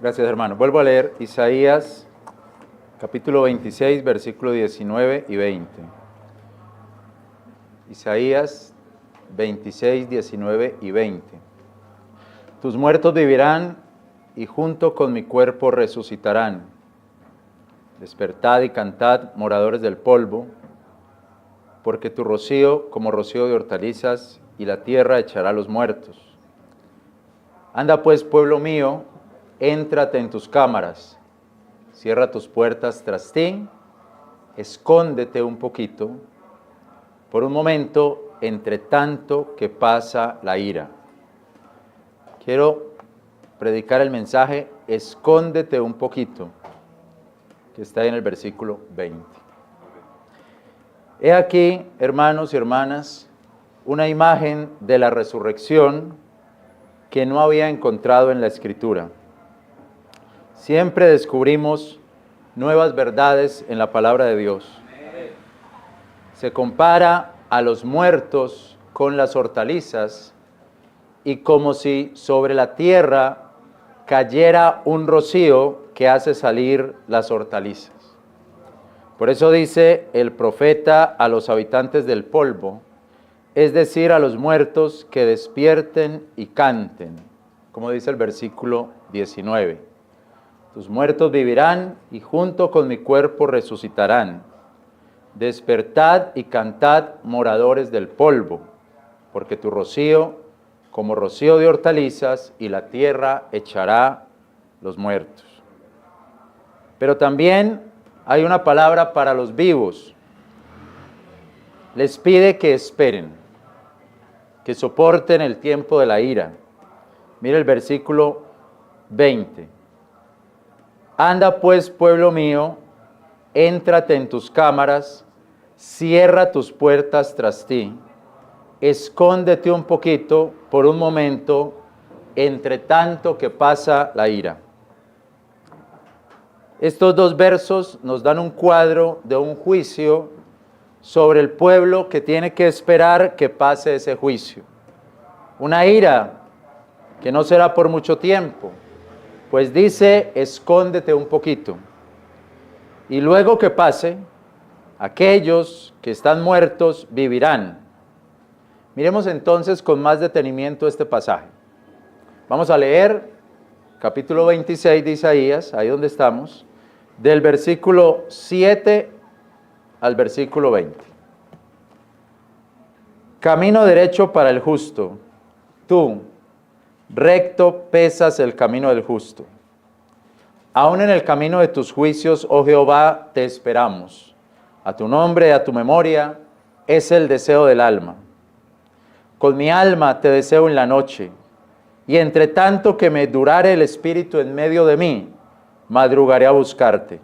Gracias, hermano. Vuelvo a leer Isaías, capítulo 26, versículo 19 y 20. Isaías 26, 19 y 20. Tus muertos vivirán y junto con mi cuerpo resucitarán. Despertad y cantad, moradores del polvo, porque tu rocío como rocío de hortalizas y la tierra echará a los muertos. Anda pues, pueblo mío, éntrate en tus cámaras, cierra tus puertas tras ti, escóndete un poquito, por un momento, entre tanto que pasa la ira. Quiero predicar el mensaje, escóndete un poquito, que está ahí en el versículo 20. He aquí, hermanos y hermanas, una imagen de la resurrección que no había encontrado en la Escritura. Siempre descubrimos nuevas verdades en la palabra de Dios. Se compara a los muertos con las hortalizas y como si sobre la tierra cayera un rocío que hace salir las hortalizas. Por eso dice el profeta a los habitantes del polvo, es decir, a los muertos que despierten y canten, como dice el versículo 19. Tus muertos vivirán y junto con mi cuerpo resucitarán. Despertad y cantad, moradores del polvo, porque tu rocío, como rocío de hortalizas, y la tierra echará los muertos. Pero también hay una palabra para los vivos. Les pide que esperen, que soporten el tiempo de la ira. Mira el versículo 20. Anda pues, pueblo mío, éntrate en tus cámaras, cierra tus puertas tras ti, escóndete un poquito por un momento, entre tanto que pasa la ira. Estos dos versos nos dan un cuadro de un juicio sobre el pueblo que tiene que esperar que pase ese juicio. Una ira que no será por mucho tiempo, pues dice, escóndete un poquito. Y luego que pase, aquellos que están muertos vivirán. Miremos entonces con más detenimiento este pasaje. Vamos a leer capítulo 26 de Isaías, ahí donde estamos, del versículo 7 al versículo 20. Camino derecho para el justo, tú, recto pesas el camino del justo. Aún en el camino de tus juicios, oh Jehová, te esperamos. A tu nombre y a tu memoria es el deseo del alma. Con mi alma te deseo en la noche, y entre tanto que me durare el espíritu en medio de mí, madrugaré a buscarte.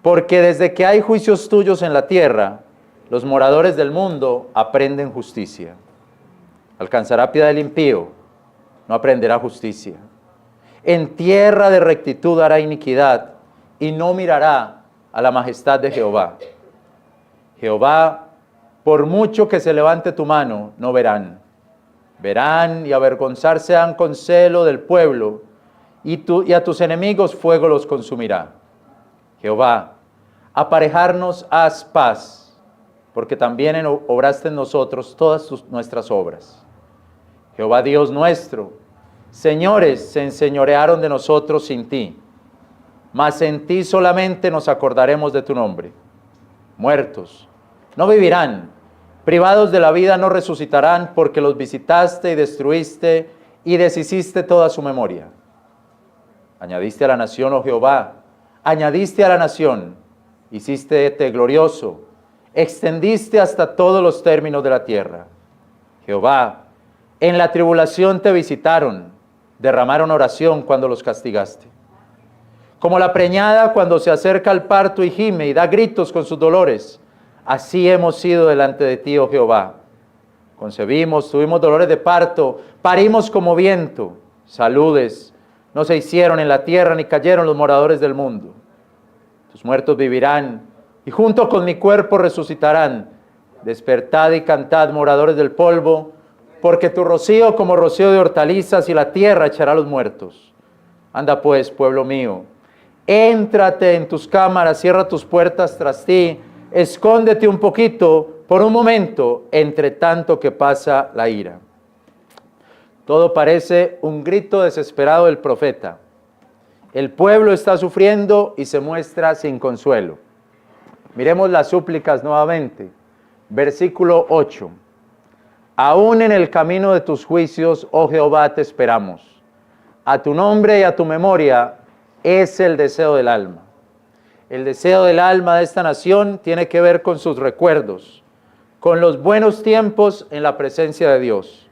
Porque desde que hay juicios tuyos en la tierra, los moradores del mundo aprenden justicia. Alcanzará piedad el impío, no aprenderá justicia. En tierra de rectitud hará iniquidad, y no mirará a la majestad de Jehová. Jehová, por mucho que se levante tu mano, no verán. Verán y avergonzarse han con celo del pueblo, y a tus enemigos fuego los consumirá. Jehová, aparejarnos haz paz, porque también obraste en nosotros todas nuestras obras. Jehová Dios nuestro, señores se enseñorearon de nosotros sin ti, mas en ti solamente nos acordaremos de tu nombre. Muertos no vivirán, privados de la vida no resucitarán, porque los visitaste y destruiste y deshiciste toda su memoria. Añadiste a la nación, oh Jehová, añadiste a la nación, hicístete glorioso, extendiste hasta todos los términos de la tierra. Jehová, en la tribulación te visitaron, derramaron oración cuando los castigaste. Como la preñada cuando se acerca al parto y gime y da gritos con sus dolores, así hemos sido delante de ti, oh Jehová. Concebimos, tuvimos dolores de parto, parimos como viento. Saludes no se hicieron en la tierra, ni cayeron los moradores del mundo. Tus muertos vivirán, y junto con mi cuerpo resucitarán. Despertad y cantad, moradores del polvo, porque tu rocío como rocío de hortalizas, y la tierra echará a los muertos. Anda pues, pueblo mío, éntrate en tus cámaras, cierra tus puertas tras ti, escóndete un poquito por un momento, entre tanto que pasa la ira. Todo parece un grito desesperado del profeta. El pueblo está sufriendo y se muestra sin consuelo. Miremos las súplicas nuevamente. Versículo 8. Aún en el camino de tus juicios, oh Jehová, te esperamos. A tu nombre y a tu memoria es el deseo del alma. El deseo del alma de esta nación tiene que ver con sus recuerdos, con los buenos tiempos en la presencia de Dios.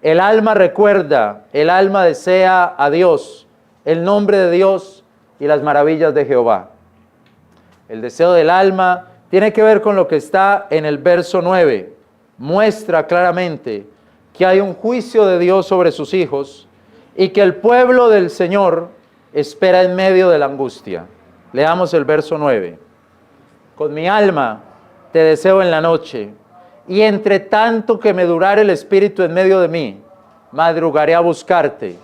El alma recuerda, el alma desea a Dios, el nombre de Dios y las maravillas de Jehová. El deseo del alma tiene que ver con lo que está en el verso 9. Muestra claramente que hay un juicio de Dios sobre sus hijos y que el pueblo del Señor espera en medio de la angustia. Leamos el verso 9. Con mi alma te deseo en la noche, y entre tanto que me durare el espíritu en medio de mí, madrugaré a buscarte,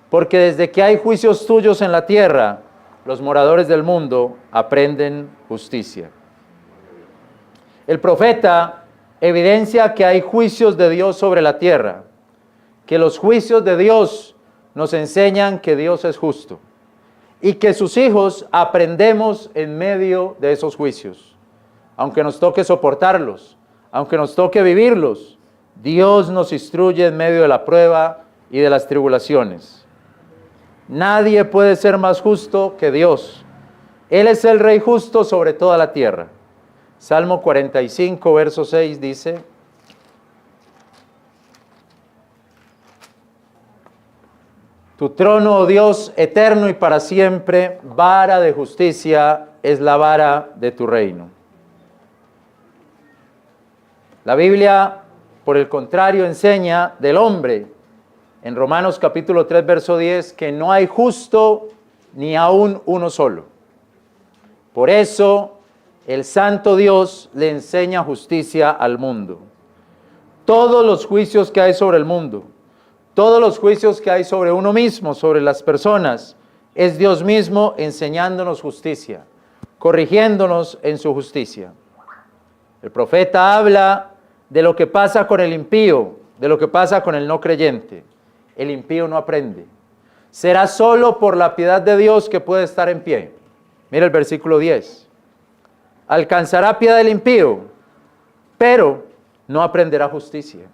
porque desde que hay juicios tuyos en la tierra, los moradores del mundo aprenden justicia. El profeta evidencia que hay juicios de Dios sobre la tierra, que los juicios de Dios nos enseñan que Dios es justo y que sus hijos aprendemos en medio de esos juicios. Aunque nos toque soportarlos, aunque nos toque vivirlos, Dios nos instruye en medio de la prueba y de las tribulaciones. Nadie puede ser más justo que Dios. Él es el Rey justo sobre toda la tierra. Salmo 45, verso 6 dice: Tu trono, oh Dios, eterno y para siempre, vara de justicia es la vara de tu reino. La Biblia, por el contrario, enseña del hombre, en Romanos capítulo 3, verso 10, que no hay justo ni aún uno solo. Por eso, el santo Dios le enseña justicia al mundo. Todos los juicios que hay sobre el mundo, todos los juicios que hay sobre uno mismo, sobre las personas, es Dios mismo enseñándonos justicia, corrigiéndonos en su justicia. El profeta habla de lo que pasa con el impío, de lo que pasa con el no creyente. El impío no aprende. Será solo por la piedad de Dios que puede estar en pie. Mira el versículo 10. Alcanzará piedad el impío, pero no aprenderá justicia.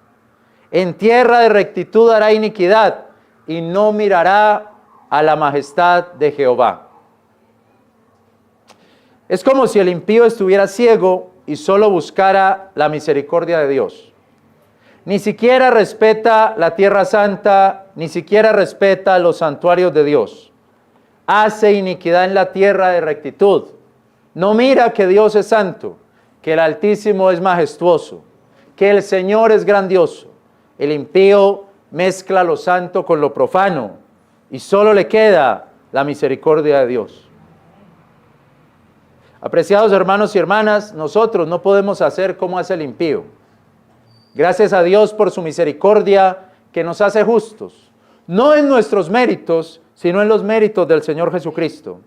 En tierra de rectitud hará iniquidad y no mirará a la majestad de Jehová. Es como si el impío estuviera ciego y solo buscara la misericordia de Dios. Ni siquiera respeta la tierra santa, ni siquiera respeta los santuarios de Dios. Hace iniquidad en la tierra de rectitud. No mira que Dios es santo, que el Altísimo es majestuoso, que el Señor es grandioso. El impío mezcla lo santo con lo profano y solo le queda la misericordia de Dios. Apreciados hermanos y hermanas, nosotros no podemos hacer como hace el impío. Gracias a Dios por su misericordia que nos hace justos, no en nuestros méritos, sino en los méritos del Señor Jesucristo.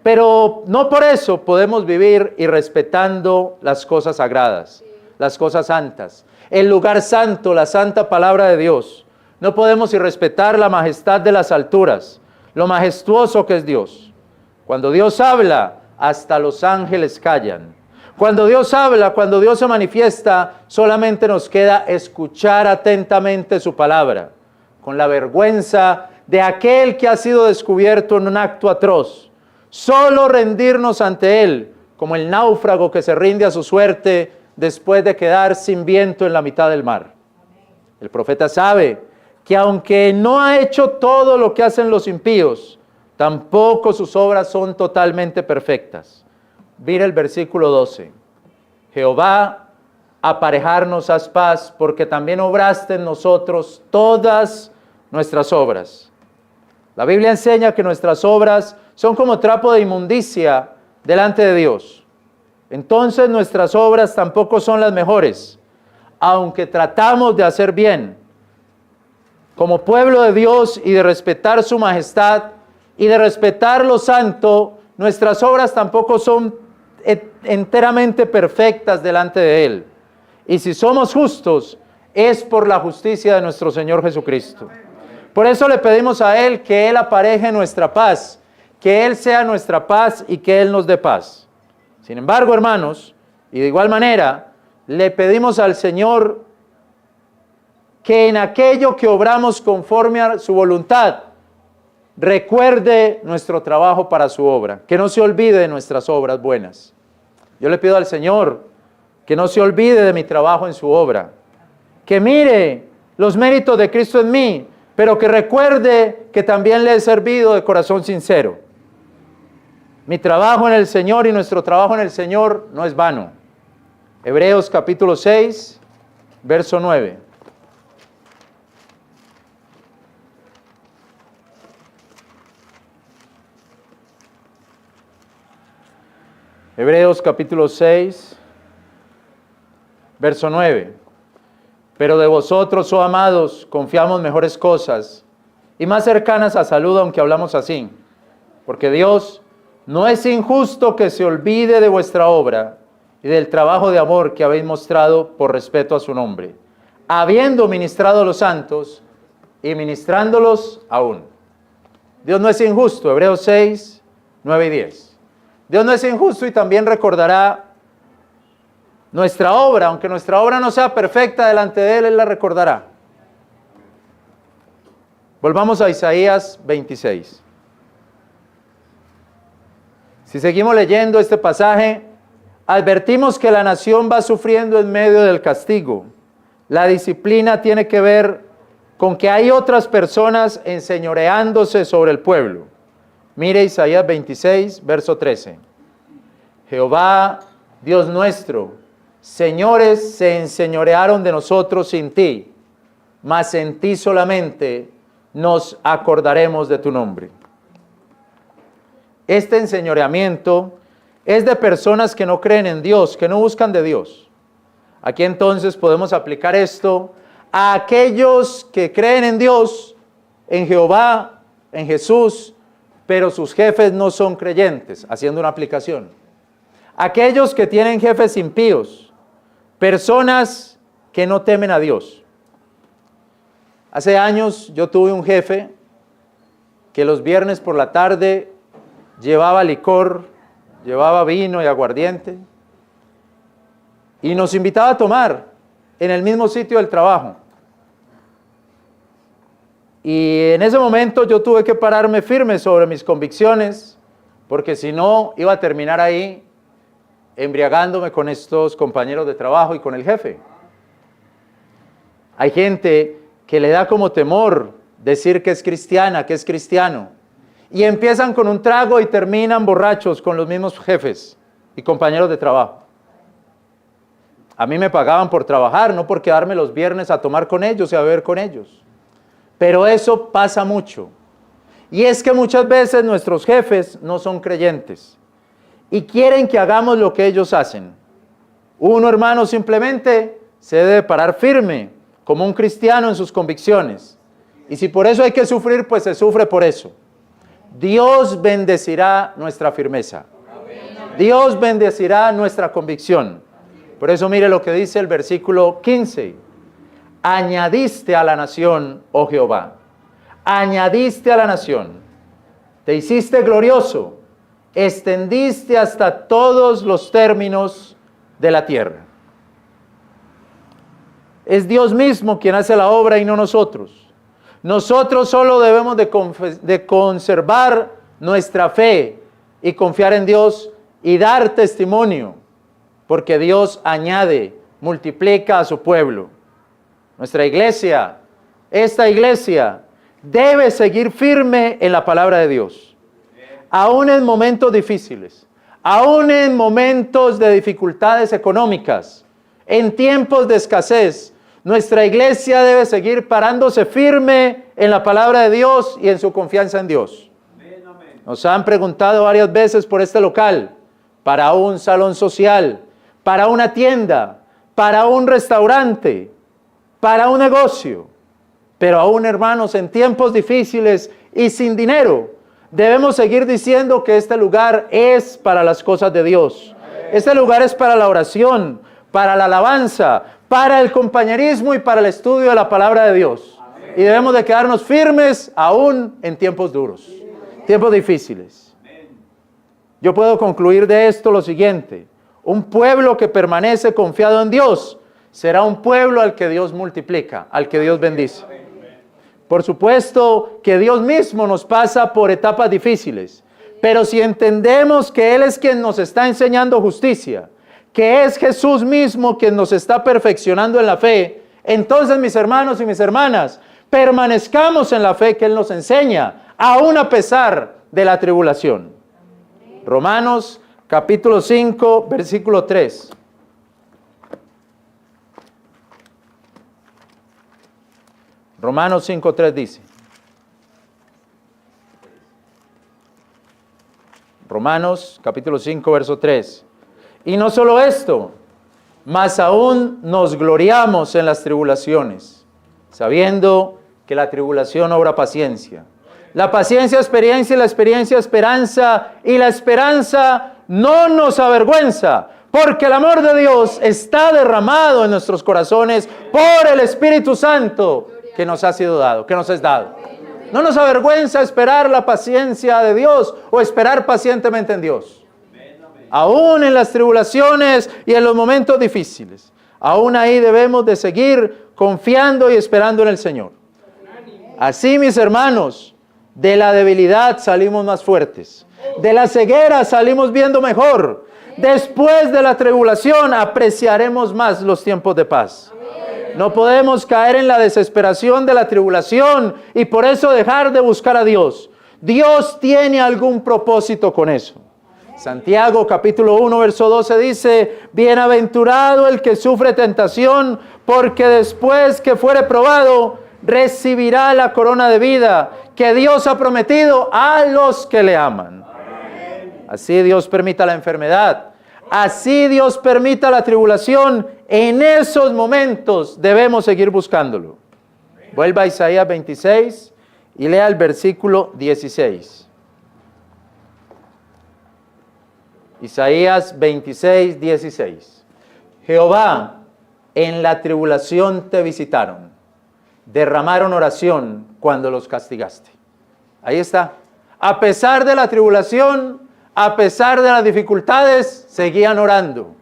Pero no por eso podemos vivir irrespetando las cosas sagradas, las cosas santas. El lugar santo, la santa palabra de Dios. No podemos irrespetar la majestad de las alturas, lo majestuoso que es Dios. Cuando Dios habla, hasta los ángeles callan. Cuando Dios habla, cuando Dios se manifiesta, solamente nos queda escuchar atentamente su palabra, con la vergüenza de aquel que ha sido descubierto en un acto atroz. Solo rendirnos ante Él, como el náufrago que se rinde a su suerte después de quedar sin viento en la mitad del mar. El profeta sabe que aunque no ha hecho todo lo que hacen los impíos, tampoco sus obras son totalmente perfectas. Mira el versículo 12. Jehová, aparejarnos haz paz, porque también obraste en nosotros todas nuestras obras. La Biblia enseña que nuestras obras son como trapo de inmundicia delante de Dios. Entonces nuestras obras tampoco son las mejores, aunque tratamos de hacer bien. Como pueblo de Dios y de respetar su majestad, y de respetar lo santo, nuestras obras tampoco son enteramente perfectas delante de Él. Y si somos justos, es por la justicia de nuestro Señor Jesucristo. Por eso le pedimos a Él que Él apareje nuestra paz, que Él sea nuestra paz y que Él nos dé paz. Sin embargo, hermanos, y de igual manera, le pedimos al Señor que en aquello que obramos conforme a su voluntad, recuerde nuestro trabajo para su obra, que no se olvide de nuestras obras buenas. Yo le pido al Señor que no se olvide de mi trabajo en su obra, que mire los méritos de Cristo en mí, pero que recuerde que también le he servido de corazón sincero. Mi trabajo en el Señor y nuestro trabajo en el Señor no es vano. Hebreos capítulo 6, verso 9. Hebreos capítulo 6, verso 9. Pero de vosotros, oh amados, confiamos mejores cosas y más cercanas a salud, aunque hablamos así. Porque Dios no es injusto que se olvide de vuestra obra y del trabajo de amor que habéis mostrado por respeto a su nombre, habiendo ministrado a los santos y ministrándolos aún. Dios no es injusto, Hebreos 6, 9 y 10. Dios no es injusto y también recordará nuestra obra, aunque nuestra obra no sea perfecta delante de Él, Él la recordará. Volvamos a Isaías 26. Si seguimos leyendo este pasaje, advertimos que la nación va sufriendo en medio del castigo. La disciplina tiene que ver con que hay otras personas enseñoreándose sobre el pueblo. Mire Isaías 26, verso 13. Jehová, Dios nuestro, señores se enseñorearon de nosotros sin ti, mas en ti solamente nos acordaremos de tu nombre. Este enseñoreamiento es de personas que no creen en Dios, que no buscan de Dios. Aquí entonces podemos aplicar esto a aquellos que creen en Dios, en Jehová, en Jesús, pero sus jefes no son creyentes, haciendo una aplicación. Aquellos que tienen jefes impíos, personas que no temen a Dios. Hace años yo tuve un jefe que los viernes por la tarde llevaba licor, llevaba vino y aguardiente y nos invitaba a tomar en el mismo sitio del trabajo. Y en ese momento yo tuve que pararme firme sobre mis convicciones, porque si no iba a terminar ahí embriagándome con estos compañeros de trabajo y con el jefe. Hay gente que le da como temor decir que es cristiana, que es cristiano, y empiezan con un trago y terminan borrachos con los mismos jefes y compañeros de trabajo. A mí me pagaban por trabajar, no por quedarme los viernes a tomar con ellos y a beber con ellos. Pero eso pasa mucho. Y es que muchas veces nuestros jefes no son creyentes y quieren que hagamos lo que ellos hacen. Uno, hermano, simplemente se debe parar firme como un cristiano en sus convicciones. Y si por eso hay que sufrir, pues se sufre por eso. Dios bendecirá nuestra firmeza. Dios bendecirá nuestra convicción. Por eso mire lo que dice el versículo 15. Añadiste a la nación, oh Jehová, añadiste a la nación, te hiciste glorioso, extendiste hasta todos los términos de la tierra. Es Dios mismo quien hace la obra y no nosotros. Nosotros solo debemos de conservar nuestra fe y confiar en Dios y dar testimonio, porque Dios añade, multiplica a su pueblo. Nuestra iglesia, esta iglesia, debe seguir firme en la palabra de Dios. Aún en momentos difíciles, aún en momentos de dificultades económicas, en tiempos de escasez, nuestra iglesia debe seguir parándose firme en la palabra de Dios y en su confianza en Dios. Nos han preguntado varias veces por este local, para un salón social, para una tienda, para un restaurante, para un negocio. Pero aún, hermanos, en tiempos difíciles y sin dinero, Debemos seguir diciendo que este lugar es para las cosas de Dios. Este lugar es para la oración, para la alabanza, para el compañerismo y para el estudio de la palabra de Dios. Y debemos de quedarnos firmes aún en tiempos duros, tiempos difíciles. Yo puedo concluir de esto lo siguiente: un pueblo que permanece confiado en Dios será un pueblo al que Dios multiplica, al que Dios bendice. Por supuesto que Dios mismo nos pasa por etapas difíciles, pero si entendemos que Él es quien nos está enseñando justicia, que es Jesús mismo quien nos está perfeccionando en la fe, entonces, mis hermanos y mis hermanas, permanezcamos en la fe que Él nos enseña, aún a pesar de la tribulación. Romanos capítulo 5, versículo 3. Romanos 5:3 dice. Romanos capítulo 5, verso 3. Y no solo esto, mas aún nos gloriamos en las tribulaciones, sabiendo que la tribulación obra paciencia. La paciencia, experiencia, y la experiencia, esperanza, y la esperanza no nos avergüenza, porque el amor de Dios está derramado en nuestros corazones por el Espíritu Santo que nos ha sido dado, que nos es dado. No nos avergüenza esperar la paciencia de Dios o esperar pacientemente en Dios. Aún en las tribulaciones y en los momentos difíciles, aún ahí debemos de seguir confiando y esperando en el Señor. Así, mis hermanos, de la debilidad salimos más fuertes, de la ceguera salimos viendo mejor. Después de la tribulación apreciaremos más los tiempos de paz. No podemos caer en la desesperación de la tribulación y por eso dejar de buscar a Dios. Dios tiene algún propósito con eso. Santiago capítulo 1 verso 12 dice: bienaventurado el que sufre tentación, porque después que fuere probado recibirá la corona de vida que Dios ha prometido a los que le aman. Así Dios permita la enfermedad, así Dios permita la tribulación. En esos momentos debemos seguir buscándolo. Vuelva a Isaías 26 y lea el versículo 16. Isaías 26, 16. Jehová, en la tribulación te visitaron, derramaron oración cuando los castigaste. Ahí está. A pesar de la tribulación, a pesar de las dificultades, seguían orando,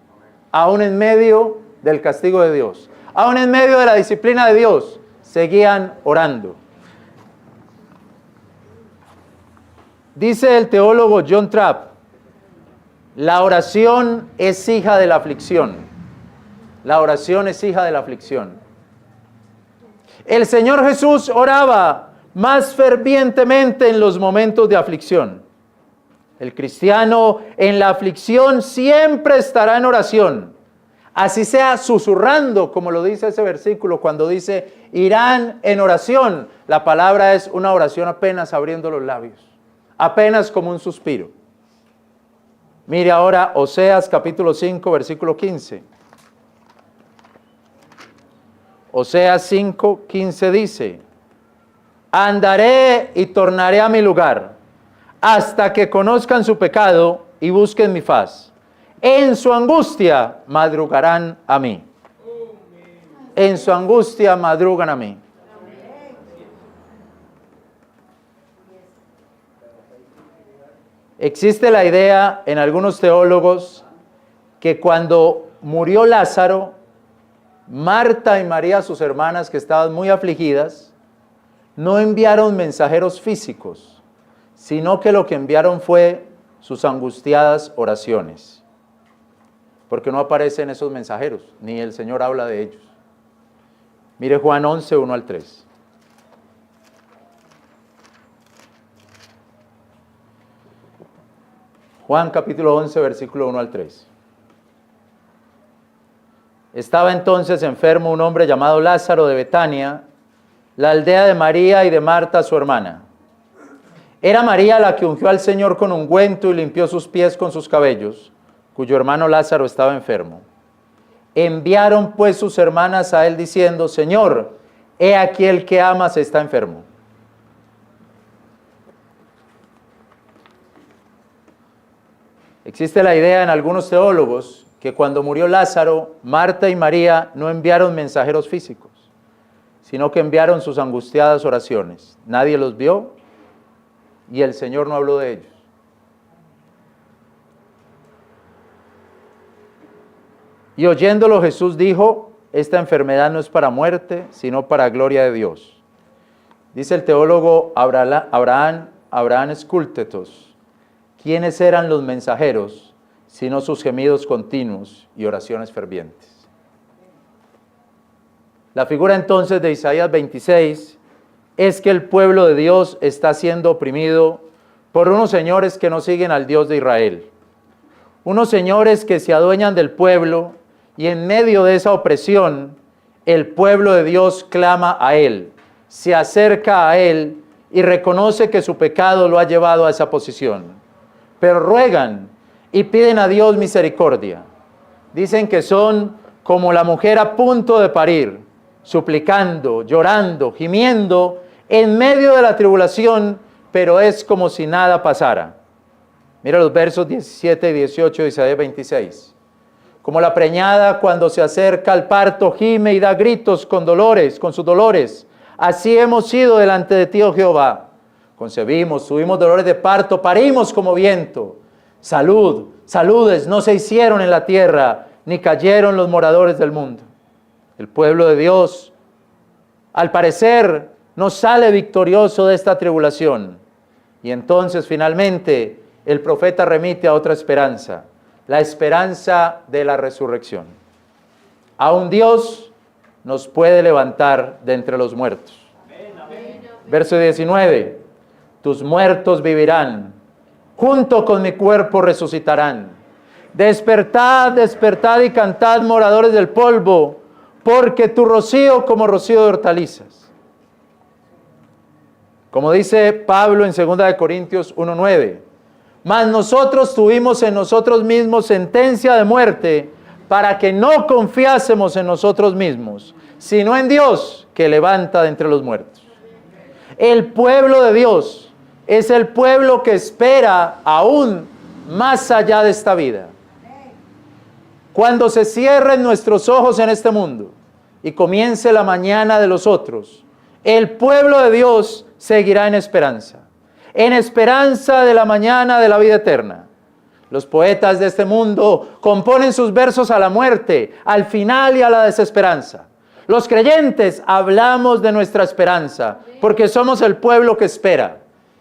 aún en medio del castigo de Dios, aún en medio de la disciplina de Dios, seguían orando. Dice el teólogo John Trapp: la oración es hija de la aflicción. La oración es hija de la aflicción. El Señor Jesús oraba más fervientemente en los momentos de aflicción. El cristiano en la aflicción siempre estará en oración, así sea susurrando, como lo dice ese versículo cuando dice irán en oración. La palabra es una oración apenas abriendo los labios, apenas como un suspiro. Mire ahora Oseas capítulo 5 versículo 15. Oseas 5, 15 dice: andaré y tornaré a mi lugar, hasta que conozcan su pecado y busquen mi faz. En su angustia madrugarán a mí. En su angustia madrugan a mí. Existe la idea en algunos teólogos que cuando murió Lázaro, Marta y María, sus hermanas, que estaban muy afligidas, no enviaron mensajeros físicos, sino que lo que enviaron fue sus angustiadas oraciones. Porque no aparecen esos mensajeros, ni el Señor habla de ellos. Mire Juan 11, 1 al 3. Juan capítulo 11, versículo 1 al 3. Estaba entonces enfermo un hombre llamado Lázaro de Betania, la aldea de María y de Marta su hermana. Era María la que ungió al Señor con ungüento y limpió sus pies con sus cabellos, cuyo hermano Lázaro estaba enfermo. Enviaron pues sus hermanas a él diciendo: Señor, he aquí el que amas está enfermo. Existe la idea en algunos teólogos que cuando murió Lázaro, Marta y María no enviaron mensajeros físicos, sino que enviaron sus angustiadas oraciones. Nadie los vio y el Señor no habló de ellos. Y oyéndolo Jesús dijo, esta enfermedad no es para muerte, sino para gloria de Dios. Dice el teólogo Abraham Scultetos, ¿quiénes eran los mensajeros, sino sus gemidos continuos y oraciones fervientes? La figura entonces de Isaías 26 es que el pueblo de Dios está siendo oprimido por unos señores que no siguen al Dios de Israel. Unos señores que se adueñan del pueblo y en medio de esa opresión, el pueblo de Dios clama a Él, se acerca a Él y reconoce que su pecado lo ha llevado a esa posición. Pero ruegan y piden a Dios misericordia. Dicen que son como la mujer a punto de parir, suplicando, llorando, gimiendo en medio de la tribulación, pero es como si nada pasara. Mira los versos 17 y 18 de Isaías 26. Como la preñada cuando se acerca al parto gime y da gritos con sus dolores. Así hemos sido delante de ti, oh Jehová. Concebimos, tuvimos dolores de parto, parimos como viento. Saludes no se hicieron en la tierra, ni cayeron los moradores del mundo. El pueblo de Dios, al parecer, no sale victorioso de esta tribulación. Y entonces, finalmente, el profeta remite a otra esperanza, la esperanza de la resurrección. Aún Dios nos puede levantar de entre los muertos. Verso 19, tus muertos vivirán, junto con mi cuerpo resucitarán. Despertad, despertad y cantad, moradores del polvo, porque tu rocío como rocío de hortalizas. Como dice Pablo en 2 Corintios 1:9, mas nosotros tuvimos en nosotros mismos sentencia de muerte, para que no confiásemos en nosotros mismos, sino en Dios que levanta de entre los muertos. El pueblo de Dios es el pueblo que espera aún más allá de esta vida. Cuando se cierren nuestros ojos en este mundo y comience la mañana de los otros, el pueblo de Dios seguirá en esperanza de la mañana de la vida eterna. Los poetas de este mundo componen sus versos a la muerte, al final y a la desesperanza. Los creyentes hablamos de nuestra esperanza, porque somos el pueblo que espera.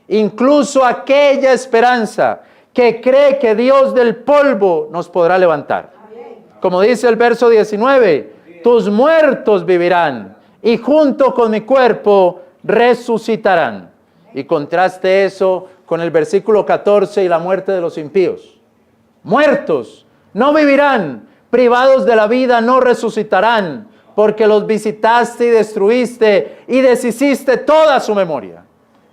Incluso aquella esperanza que cree que Dios del polvo nos podrá levantar. Como dice el verso 19, tus muertos vivirán y junto con mi cuerpo resucitarán. Y contraste eso con el versículo 14 y la muerte de los impíos. Muertos no vivirán, privados de la vida no resucitarán, porque los visitaste y destruiste y deshiciste toda su memoria.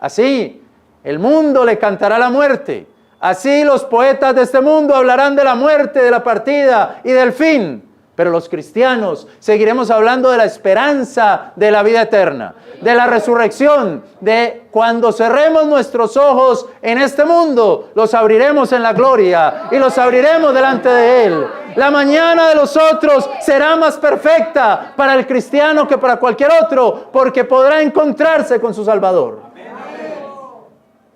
Así, el mundo le cantará la muerte. Así los poetas de este mundo hablarán de la muerte, de la partida y del fin. Pero los cristianos seguiremos hablando de la esperanza de la vida eterna, de la resurrección, de cuando cerremos nuestros ojos en este mundo, los abriremos en la gloria y los abriremos delante de Él. La mañana de los otros será más perfecta para el cristiano que para cualquier otro, porque podrá encontrarse con su Salvador.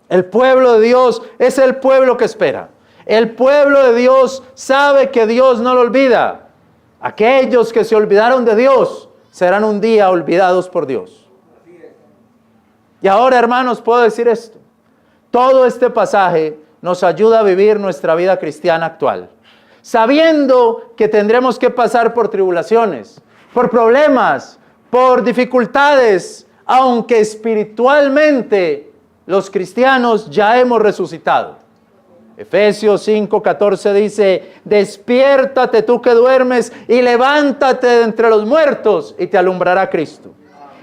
El pueblo de Dios es el pueblo que espera. El pueblo de Dios sabe que Dios no lo olvida. Aquellos que se olvidaron de Dios serán un día olvidados por Dios. Y ahora, hermanos, puedo decir esto. Todo este pasaje nos ayuda a vivir nuestra vida cristiana actual, sabiendo que tendremos que pasar por tribulaciones, por problemas, por dificultades, aunque espiritualmente los cristianos ya hemos resucitado. Efesios 5:14 dice, despiértate tú que duermes y levántate de entre los muertos y te alumbrará Cristo.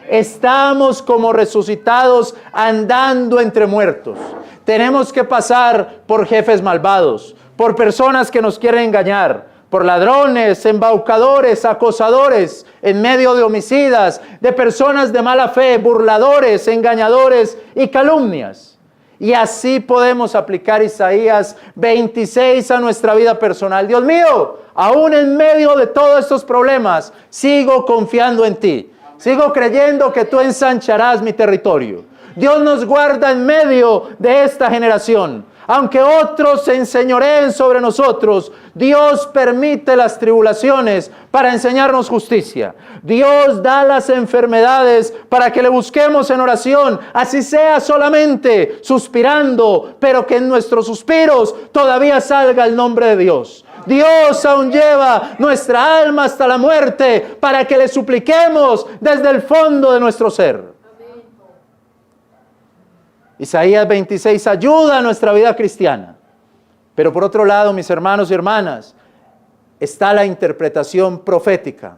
Estamos como resucitados andando entre muertos. Tenemos que pasar por jefes malvados, por personas que nos quieren engañar, por ladrones, embaucadores, acosadores, en medio de homicidas, de personas de mala fe, burladores, engañadores y calumnias. Y así podemos aplicar Isaías 26 a nuestra vida personal. Dios mío, aún en medio de todos estos problemas, sigo confiando en ti. Sigo creyendo que tú ensancharás mi territorio. Dios nos guarda en medio de esta generación. Aunque otros se enseñoreen sobre nosotros, Dios permite las tribulaciones para enseñarnos justicia. Dios da las enfermedades para que le busquemos en oración, así sea solamente suspirando, pero que en nuestros suspiros todavía salga el nombre de Dios. Dios aún lleva nuestra alma hasta la muerte para que le supliquemos desde el fondo de nuestro ser. Isaías 26 ayuda a nuestra vida cristiana. Pero por otro lado, mis hermanos y hermanas, está la interpretación profética.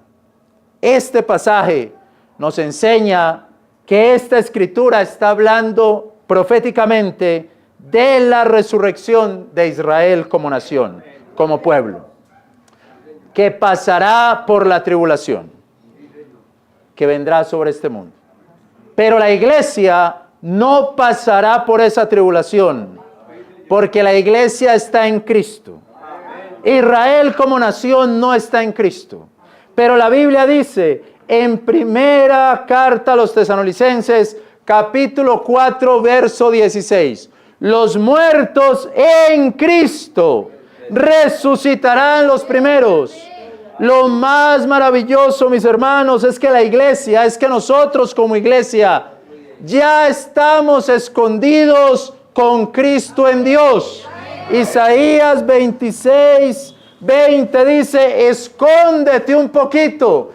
Este pasaje nos enseña que esta escritura está hablando proféticamente de la resurrección de Israel como nación, como pueblo, que pasará por la tribulación que vendrá sobre este mundo. Pero la iglesia no pasará por esa tribulación, porque la iglesia está en Cristo. Israel como nación no está en Cristo. Pero la Biblia dice en primera carta a los Tesalonicenses, capítulo 4, verso 16, los muertos en Cristo resucitarán los primeros. Lo más maravilloso, mis hermanos, es que la iglesia, es que nosotros como iglesia, ya estamos escondidos con Cristo en Dios. Isaías 26, 20 dice, escóndete un poquito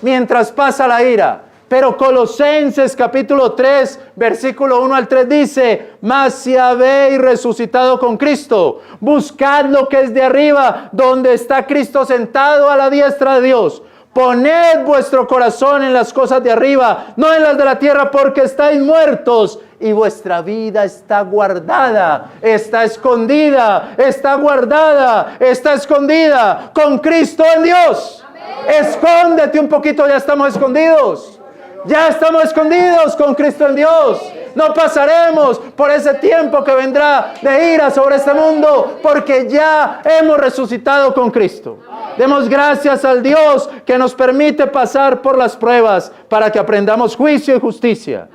mientras pasa la ira. Pero Colosenses capítulo 3, versículo 1 al 3 dice, mas si habéis resucitado con Cristo, buscad lo que es de arriba, donde está Cristo sentado a la diestra de Dios. Poned vuestro corazón en las cosas de arriba, no en las de la tierra, porque estáis muertos y vuestra vida está guardada, está escondida, está guardada, está escondida con Cristo en Dios. Amén. Escóndete un poquito, ya estamos escondidos. Ya estamos escondidos con Cristo en Dios. No pasaremos por ese tiempo que vendrá de ira sobre este mundo, porque ya hemos resucitado con Cristo. Demos gracias al Dios que nos permite pasar por las pruebas para que aprendamos juicio y justicia.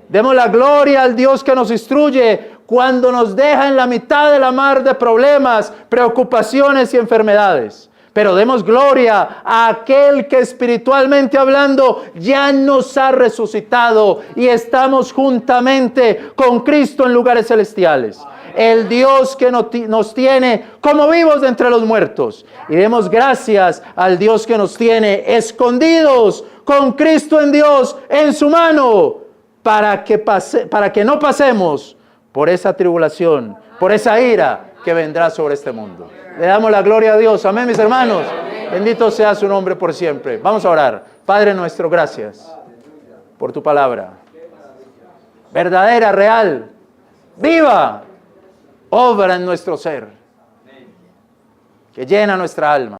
Demos la gloria al Dios que nos instruye cuando nos deja en la mitad de la mar de problemas, preocupaciones y enfermedades. Pero demos gloria a aquel que espiritualmente hablando ya nos ha resucitado y estamos juntamente con Cristo en lugares celestiales. El Dios que nos tiene como vivos de entre los muertos. Y demos gracias al Dios que nos tiene escondidos con Cristo en Dios, en su mano, para que no pasemos por esa tribulación, por esa ira que vendrá sobre este mundo. Le damos la gloria a Dios. Amén, mis hermanos. Bendito sea su nombre por siempre. Vamos a orar. Padre nuestro, gracias por tu palabra. Verdadera, real, viva, obra en nuestro ser, que llena nuestra alma.